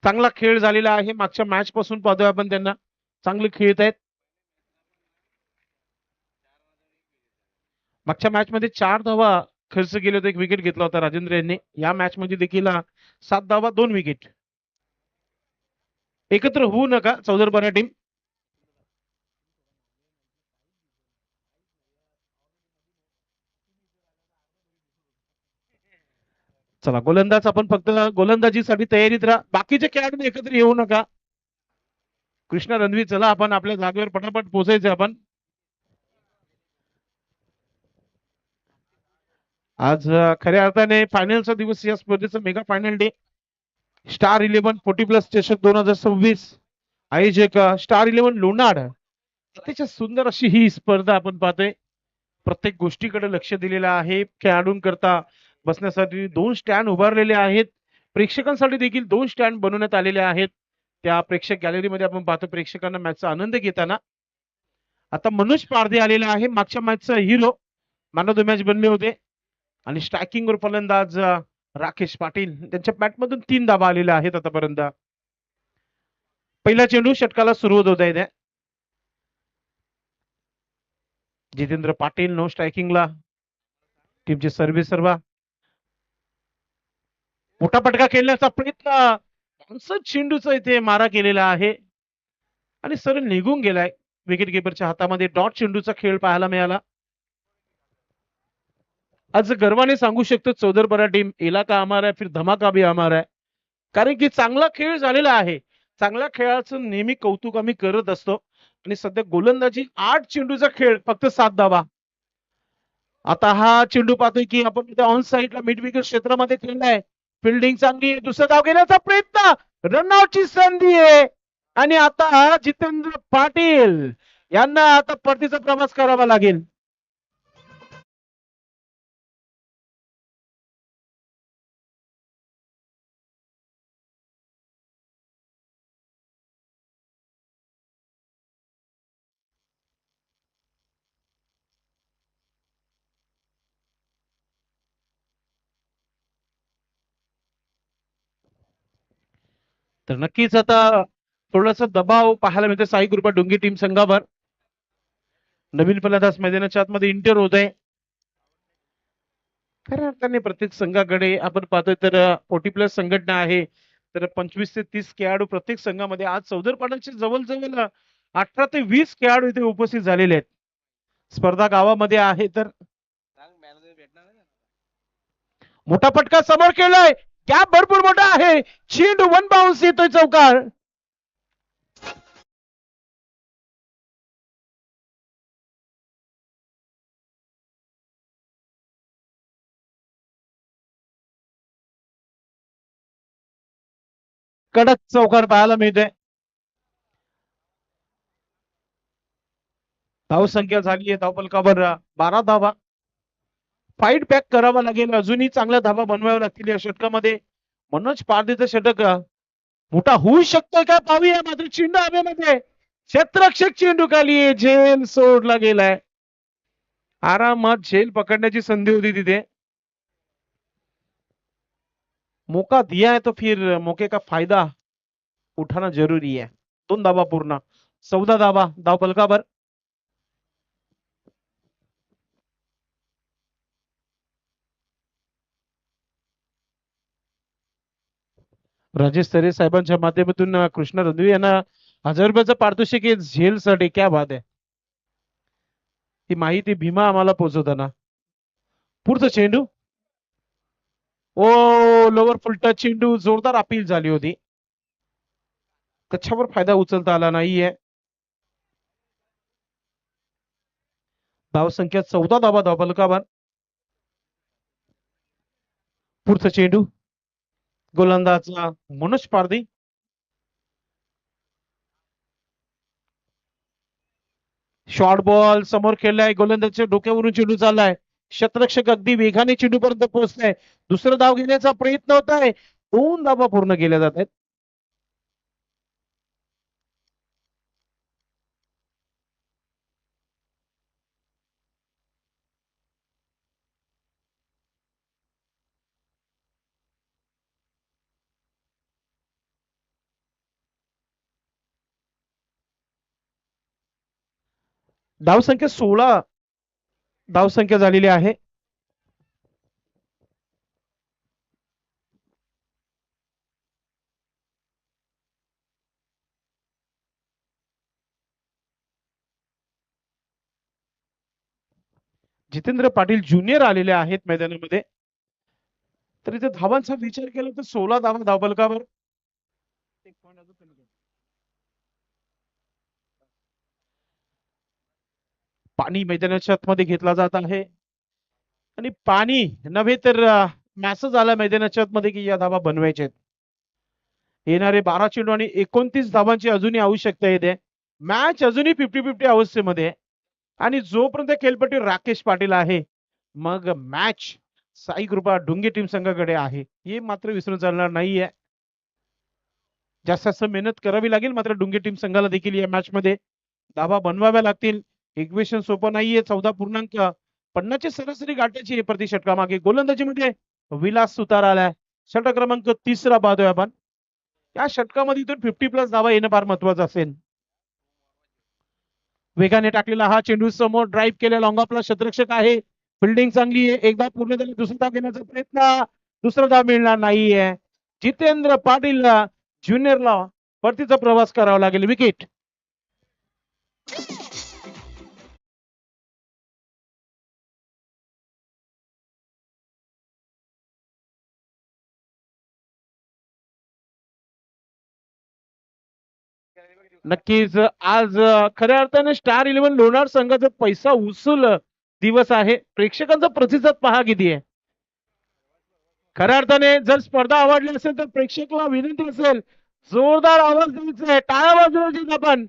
चांगला खेळ झालेला आहे. मागच्या मॅच पासून पाहतोय आपण त्यांना चांगले खेळत आहेत. मागच्या मॅच मध्ये 4 धावा खर्च केले होते, 1 विकेट घेतला होता राजेंद्र यांनी. या मॅच मध्ये देखील 7 धावा 2 विकेट. एकत्र होऊ नका चौदरबारा टीम. चला गोलंदाज आपण फक्त गोलंदाजीसाठी तयारीत राहा. बाकीचे खेळाडू एकत्र येऊ नका. कृष्णा रणवी चला आपण आपल्या जागेवर पटापट पोहोचायचे आपण. आज खऱ्या अर्थाने फायनलचा दिवस, या स्पर्धेचा मेगा फायनल डे. स्टार 11 40+ चषक 2026 आयोजक स्टार 11 लोणार. अतिशय सुंदर अशी ही स्पर्धा आपण पाहतोय. प्रत्येक गोष्टीकडे लक्ष दिलेलं आहे. खेळाडूंकरता बसण्यासाठी 2 स्टँड उभारलेले आहेत. प्रेक्षकांसाठी देखील 2 स्टँड बनवण्यात आलेले आहेत. त्या प्रेक्षक गॅलरीमध्ये आपण पाहतो प्रेक्षकांना मॅचचा आनंद घेताना. आता मनोज पारदे आलेला आहे, मागच्या मॅचचा hero, man of the match बनले होते. आणि स्ट्रायकिंग वर फलंदाज राकेश पाटील, त्यांच्या बॅटमधून 3 धावा आलेल्या आहेत आतापर्यंत. पहिला चेंडू षटकाला सुरुवात होत आहे. जितेंद्र पाटील नो स्ट्रायकिंगला, टीमचे सर्व्हिस सर्वा. मोठा फटका खेळण्याचा प्रयत्न, चेंडूचा इथे मारा केलेला आहे आणि सरळ निघून गेलाय. विकेट किपरच्या हातामध्ये डॉट चेंडूचा खेळ पाहायला मिळाला. आज गर्वाने सांगू शकतो चौदरपरा टीम इलाका हमारा है, फिर धमाका भी हमारा है. कारण की चांगला खेळ झालेला आहे. चांगल्या खेळाचं नेहमी कौतुक आम्ही करत असतो. आणि सध्या गोलंदाजी 8 चेंडूचा खेळ, फक्त 7 धावा. आता हा चेंडू पाहतोय की आपण ऑन साईडला मिड विकेट क्षेत्रामध्ये खेळलाय. फिल्डिंग चांगली आहे, दुसरा धाव घेण्याचा प्रयत्न, रनआउटची संधी आहे. आणि आता जितेंद्र पाटील यांना आता परतीचा प्रवास करावा लागेल. तर नक्कीच आता थोडासा दबाव पाहायला मिळतो साई कृपा डोंगी टीम संघावर. नवीन फलंदाज मैदानाच्या आतमध्ये इंटर होत आहे. खऱ्या अर्थाने प्रत्येक संघाकडे आपण पाहतोय तर 40+ संघटना आहे. तर 25 ते 30 खेळाडू प्रत्येक संघामध्ये. आज चौदरपाड्याचे जवळजवळ 18 ते 20 खेळाडू इथे उपस्थित झालेले आहेत. स्पर्धा गावामध्ये आहे. तर मोठा फटका समोर केलाय, गॅप भरपूर मोठा आहे, चेंडू 1 बाउन्स येतोय चौकार. कडक चौकार पाहायला मिळते. धावसंख्या झाली आहे धावफलकावर 12 धावा. फाईट बॅक करावा लागेल, अजूनही चांगल्या धावा बनवाव्या लागतील या षटकामध्ये. मनोज पारदेचं षटक मोठा होऊ शकतोय का पाहूया. मात्र चेंडू हवेमध्ये, क्षेत्ररक्षक चेंडू खाली आहे, झेल सोडला गेलाय. आरामात झेल पकडण्याची संधी होती तिथे. मौका दिया है तो फिर मौके का फायदा उठाना जरूरी है. 2 धावा पूर्ण, 14 धावा धावफलकावर. राजेश सरे साहेबांच्या माध्यमातून कृष्णा रणवी यांना 1000 रुपयाचं पारितोषिक आहे झेलसाठी. क्या बात आहे. ही माहिती भीमा आम्हाला पोहोचवताना. पुढचा चेंडू, ओ लोवर फुलटा चेंडू, जोरदार अपील झाली होती. त्याच्यावर फायदा उचलता आला नाहीये. धावसंख्या 14 धावा धावफलकावर. पुढचा चेंडू, गोलंदाज मनोज पारदी. शॉर्ट बॉल समोर खेळलाय, गोलंदाजच्या डोक्यावरून चेंडू चाललाय. क्षेत्ररक्षक अगदी वेगाने चेंडू पर्यंत पोहोचलाय. दुसरं धाव घेण्याचा प्रयत्न होत आहे. 2 धावा पूर्ण केल्या जात आहेत. धावसंख्या 16 धावसंख्या झालेली आहे. जितेंद्र पाटील ज्युनियर आलेले आहेत मैदानामध्ये. तर इथे धावांचा विचार केला तर 16 धावा धावफलकावर. पाणी मैदानाच्या आतमध्ये घेतला जात आहे आणि पाणी नव्हे तर मॅसेज आला मैदानाच्या आतमध्ये की या धावा बनवायच्या आहेत. येणारे 12 चेंडू आणि 29 धावांची अजूनही आवश्यकता येते. मॅच अजूनही 50-50 अवस्थेमध्ये आहे आणि जोपर्यंत खेळपट्टी राकेश पाटील आहे मग मॅच साई कृपा डुंगे टीम संघाकडे आहे हे मात्र विसरून चालणार नाहीये. जास्त मेहनत करावी लागेल मात्र डुंगे टीम संघाला देखील या मॅच मध्ये धावा बनवाव्या लागतील. इक्वेशन सोपं नाहीये. 14.50 ची सरासरी गाठायची प्रति षटकामागे. गोलंदाजीमध्ये विलास सुतार आलाय. षटक क्रमांक 30 पाहतोय आपण. या षटकामध्ये इथून 50+ धावा येणं फार महत्वाचं असेल. वेगाने टाकलेला हा चेंडू समोर ड्राईव्ह केलेला लॉंग ऑफला क्षेत्ररक्षक आहे. फिल्डिंग चांगली आहे. एकदा पूर्ण झाली दुसरा धाव घेण्याचा प्रयत्न. दुसरा धाव मिळणार नाहीये. जितेंद्र पाटीलला ज्युनियरला परतीचा प्रवास करावा लागेल. विकेट. नक्कीच आज खऱ्या अर्थाने स्टार 11 लोणार संघाचा पैसा उसूल दिवस आहे. प्रेक्षकांचा प्रतिसाद पहा किती आहे. खऱ्या अर्थाने जर स्पर्धा आवडली असेल तर प्रेक्षकाला विनंती असेल जोरदार आवाज द्यायचा आहे. टाळ्या वाजवायची आपण.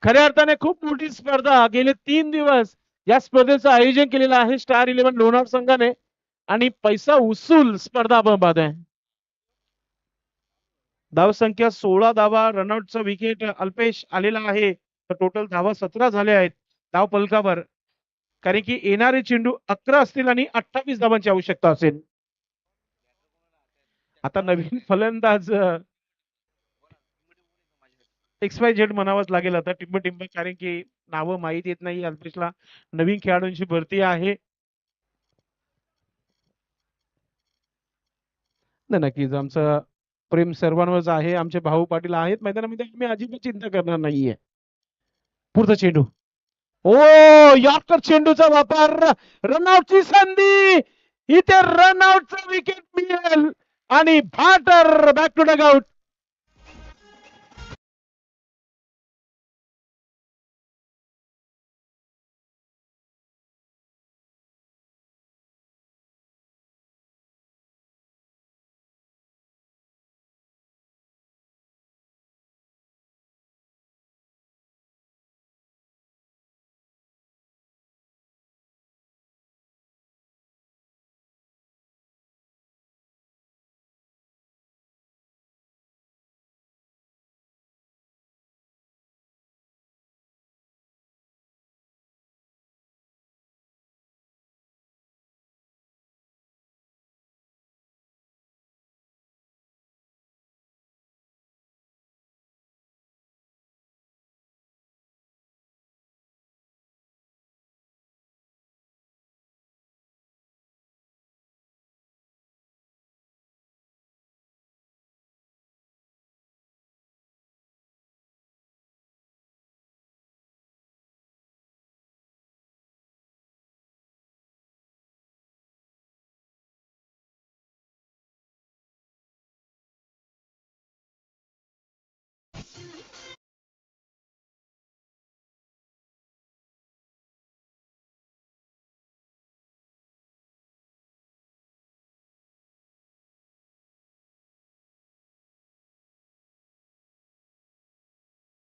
खऱ्या अर्थाने खूप मोठी स्पर्धा गेले 3 दिवस या स्पर्धेचं आयोजन केलेलं आहे स्टार 11 लोणार संघाने आणि पैसा उसूल स्पर्धा आपण पाहतोय. धावसंख्या 16 धावा. रनआउटचं विकेट अल्पेश आलेला आहे. तर टोटल धावा 17 झाल्या आहेत धाव फलकावर. कारण की येणारे चेंडू 11 असतील आणि 28 धावांची आवश्यकता असेल. आता नवीन फलंदाज XYZ म्हणावंच लागेल आता. टिंब कारण की नावं माहित येत नाही अल्पेशला. नवीन खेळाडूंची भरती आहे. नक्कीच आमचं प्रेम सर्वांवरच आहे. आमचे भाऊ पाटील आहेत मैदानामध्ये. आम्ही अजिबात चिंता करणार नाहीये. पुढचा चेंडू. ओ यॉर्कर चेंडूचा वापर. रनआउटची संधी. इथे रनआउटचा विकेट मिळेल आणि भाटर बॅक टू डगआउट.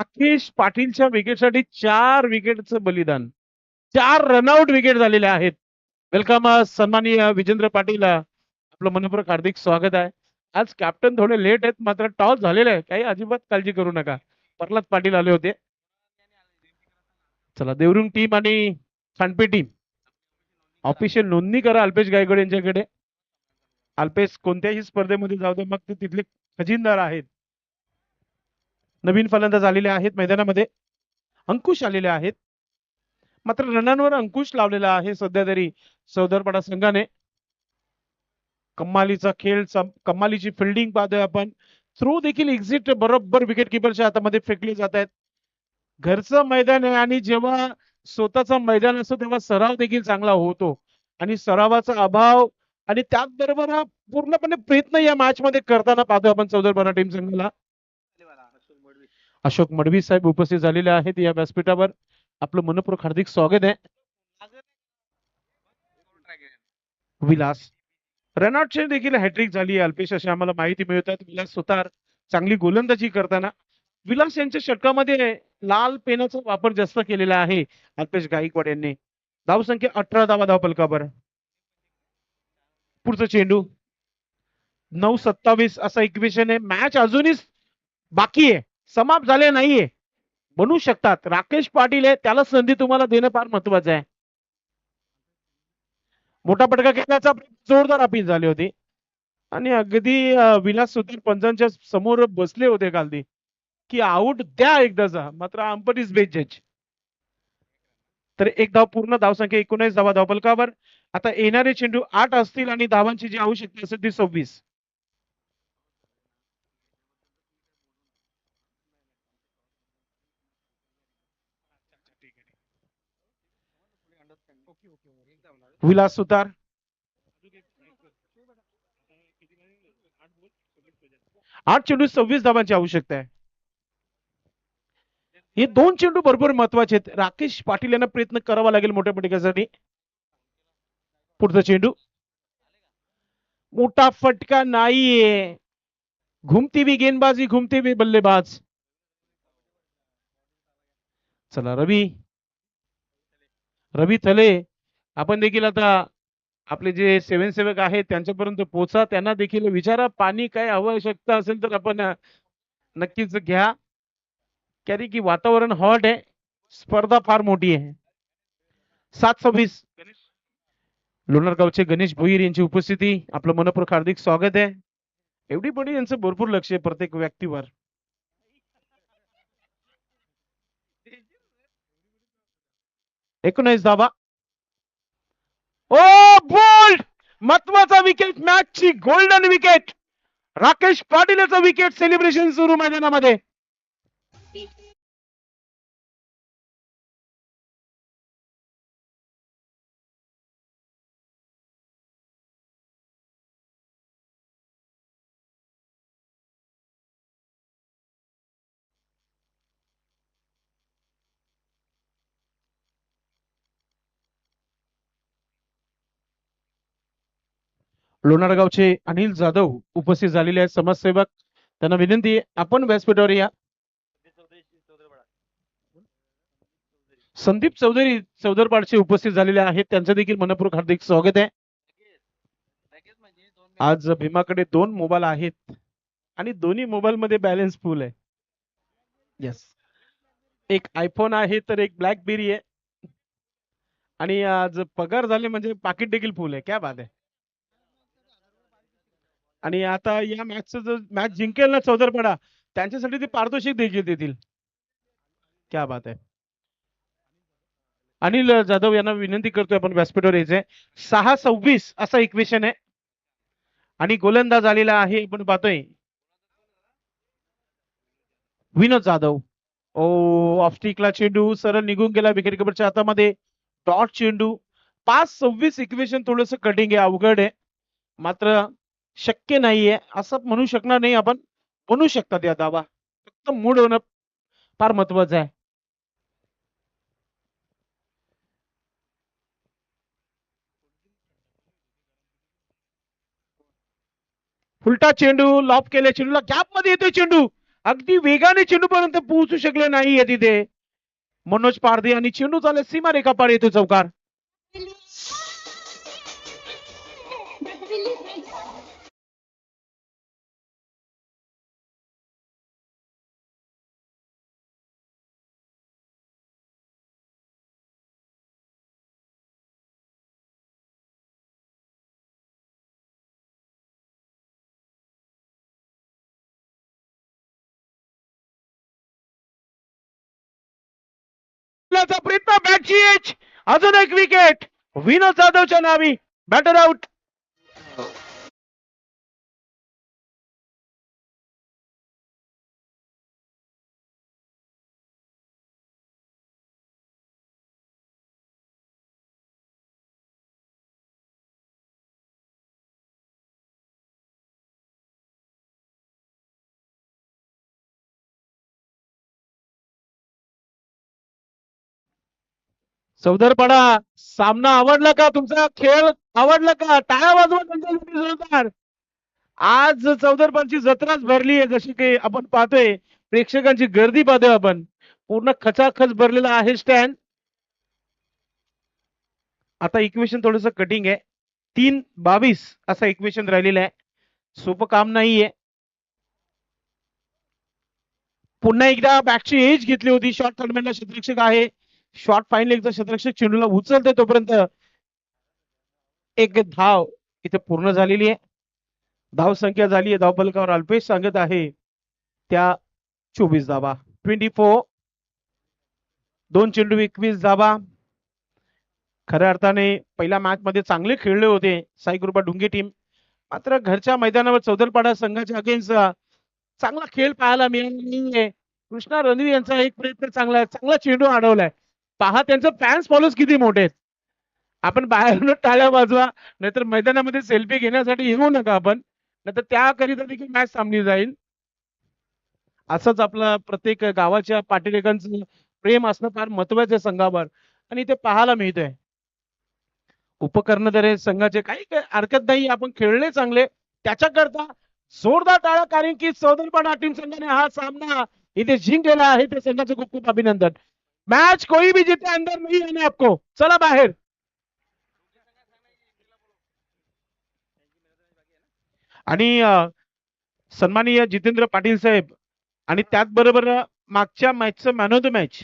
राकेश पाटीलच्या विकेटसाठी 4 विकेटचं बलिदान. 4 रनआउट विकेट झालेले आहेत. वेलकम सन्माननीय विजेंद्र पाटील. आपलं मनपूर्वक हार्दिक स्वागत आहे. आज कॅप्टन थोडे लेट आहेत मात्र टॉस झालेले आहे. काही अजिबात काळजी करू नका. प्रल्हाद पाटील आले होते. चला देवरुंग टीम आणि खांडपे टीम ऑफिशियल नोंदणी करा अल्पेश गायकवाड यांच्याकडे. अल्पेश कोणत्याही स्पर्धेमध्ये जाऊ दे मग ते तिथले खजिनदार आहेत. नवीन फलंदाज आलेले आहेत मैदानामध्ये. अंकुश आलेले आहेत. मात्र रनांवर अंकुश लावलेला आहे सध्या तरी सौदरपाडा संघाने. कमालीचा खेळ, कमालीची फिल्डिंग पाहतोय आपण. थ्रो देखील एक्झिट बरोबर विकेट किपरच्या हातामध्ये फेकले जात आहेत. घरचं मैदान आहे आणि जेव्हा स्वतःचं मैदान असतो तेव्हा सराव देखील चांगला होतो आणि सरावाचा अभाव आणि त्याचबरोबर हा पूर्णपणे प्रयत्न या मॅच मध्ये करताना पाहतोय आपण चौदरपाडा टीम संघाला. अशोक मडवी साहेब उपस्थित झालेले आहेत या व्यासपीठावर. आपलं मनपूर्वक हार्दिक स्वागत आहे. विलास रनआउटची देखील हॅट्रिक झाली अल्पेश, अशी आम्हाला माहिती मिळतात. विलास सुतार चांगली गोलंदाजी करताना. विलास यांच्या षटकामध्ये लाल पेनाचा वापर जास्त केलेला आहे अल्पेश गायकवाड यांनी. धावसंख्या 18 धावा धावफलकावर. पुढचा चेंडू 9-27 असा इक्वेशन आहे. मॅच अजूनही बाकी आहे, समाप्त झाले नाहीये, बनू शकतात. राकेश पाटील आहे, त्याला संधी तुम्हाला देणं फार महत्वाचं आहे. मोठा पटका खेळण्याचा जोरदार अपील झाली होती आणि अगदी विलास सुतार पंचांच्या समोर बसले होते कालदी की आउट द्या एकदाचा. मात्र अंपर इज बेस्ट जज. तर एक धाव पूर्ण, धावसंख्या 19 धावा धावफलकावर. आता येणारे चेंडू 8 असतील आणि धावांची जी आवश्यकता असेल ती 26. विलास सुतार 8 चेंडू 26 धावांची आवश्यकता आहे. हे 2 चेंडू भरपूर महत्वाचे आहेत. राकेश पाटील यांना प्रयत्न करावा लागेल मोठ्या फटक्यासाठी. पुढचा चेंडू मोठा फटका नाहीये. घुमती हुई गेंदबाजी, घुमते हुए बल्लेबाज. चला रवी थले आपण देखील आता आपले जे सेवेक आहेत त्यांच्यापर्यंत पोहोचा. त्यांना देखील विचारा पाणी काय आवश्यकता असेल तर आपण नक्कीच घ्या, कारण की वातावरण हॉट आहे, स्पर्धा फार मोठी आहे. 7-26 लोणारगावचे गणेश भोईर यांची उपस्थिती. आपलं मनपूर्वक हार्दिक स्वागत आहे. एवढी यांचं भरपूर लक्ष आहे प्रत्येक व्यक्तीवर. 19 धावा. ओ बोल्ड, महत्वाचा विकेट, मॅचची गोल्डन विकेट. राकेश पाटील याचं विकेट सेलिब्रेशन सुरू मैदानामध्ये. लोणारगावचे अनिल जाधव उपस्थित झालेले आहेत समाजसेवक. त्यांना विनंती आहे आपण व्यासपीठावर या. संदीप चौधरी चौदरपाडचे उपस्थित झालेले आहेत, त्यांचं देखील मनपूर्वक हार्दिक स्वागत आहे. आज भीमाकडे 2 मोबाईल आहेत आणि दोन्ही मोबाईल मध्ये बॅलन्स फुल आहे. येस, एक आयफोन आहे तर एक ब्लॅकबेरी आहे आणि आज पगार झाले म्हणजे पाकिट देखील फुल आहे. क्या बात आहे. आणि आता या मॅचचं जर मॅच जिंकेल ना चौदरपाडा, त्यांच्यासाठी ते पारितोषिक देखील देतील. क्या बात आहे. अनिल जाधव यांना विनंती करतोय आपण व्यासपीठावर यायचंय. 6-26 असा इक्वेशन आहे आणि गोलंदाज आलेला आहे आपण पाहतोय विनोद जाधव. ओ ऑफ स्टिकला चेंडू सरळ निघून गेला विकेट किपरच्या हातामध्ये. डॉट चेंडू. 5-26 इक्वेशन थोडस कटिंग आहे, अवघड आहे, मात्र शक्य नाहीये असं म्हणू शकणार नाही आपण. बनू शकतात या धावा, फक्त मूड होणं फार महत्वाचं आहे. फुलटा चेंडू, लॉप केल्या चेंडूला गॅप मध्ये येतोय चेंडू. अगदी वेगाने चेंडू पर्यंत पोहोचू शकले नाहीये तिथे मनोज पारदे आणि चेंडू चालले सीमारेखा पार येतो चौकार. प्रयत्न, बॅट कॅच, अजून एक विकेट विनोद जाधवच्या नावी, बॅटर आउट. चौधरपडा, सामना आवडला का? तुमचा खेळ आवडला का? टाळ्या वाजवा त्यांच्यासाठी जोरदार. आज चौधरपणची जत्राच भरली आहे, जशी की आपण पाहतोय प्रेक्षकांची गर्दी पाहतोय आपण. पूर्ण खचाखच भरलेला आहे स्टँड. आता इक्वेशन थोडस कटिंग आहे. 3-22 असा इक्वेशन राहिलेला आहे. सोपं काम नाहीये. पुन्हा एकदा बॅटची एज घेतली होती. शॉर्ट टर्मिनल क्षेत्ररक्षक आहे. शॉर्ट फाईन लेगचा क्षेत्ररक्षक चेंडूला उचलते तोपर्यंत एक धाव इथे पूर्ण झालेली आहे. धाव संख्या झाली आहे धावफलकावर अल्पेश सांगत आहे त्या 24 धावा. 24, 2 चेंडू 21 धावा. खऱ्या अर्थाने पहिल्या मॅच मध्ये चांगले खेळले होते साई कृपा डुंगे टीम. मात्र घरच्या मैदानावर चौदरपाडा संघाच्या अगेन्स्ट चांगला खेळ पाहायला मिळाला. कृष्णा रणवी यांचा एक प्रयत्न चांगला आहे, चांगला चेंडू अडवलाय. पहा त्यांचे फॅन्स फॉलोज किती मोठे आहेत. आपण बाहेरून टाळ्या वाजवा, नाहीतर मैदानामध्ये सेल्फी घेण्यासाठी येऊ नका आपण, नाहीतर त्याकरिता देखील मॅच थांबली जाईल. असंच आपलं प्रत्येक गावाच्या पाठीरेखांचं प्रेम असणं फार महत्वाचं आहे संघावर, आणि ते पाहायला मिळतंय. उपकर्णधार संघाचे काही हरकत नाही, आपण खेळले चांगले त्याच्याकरता जोरदार टाळ्या, कारण की चौदरपाडा टीम संघाने हा सामना इथे जिंकलेला आहे. त्या संघाचं खूप खूप अभिनंदन. मैच कोई भी जीते अंदर नहीं आने आपको, चला बाहेर. आणि सन्माननीय जितेंद्र पाटील साहेब, आणि त्याचबरोबर मागच्या मॅचचं मॅन ऑफ द मॅच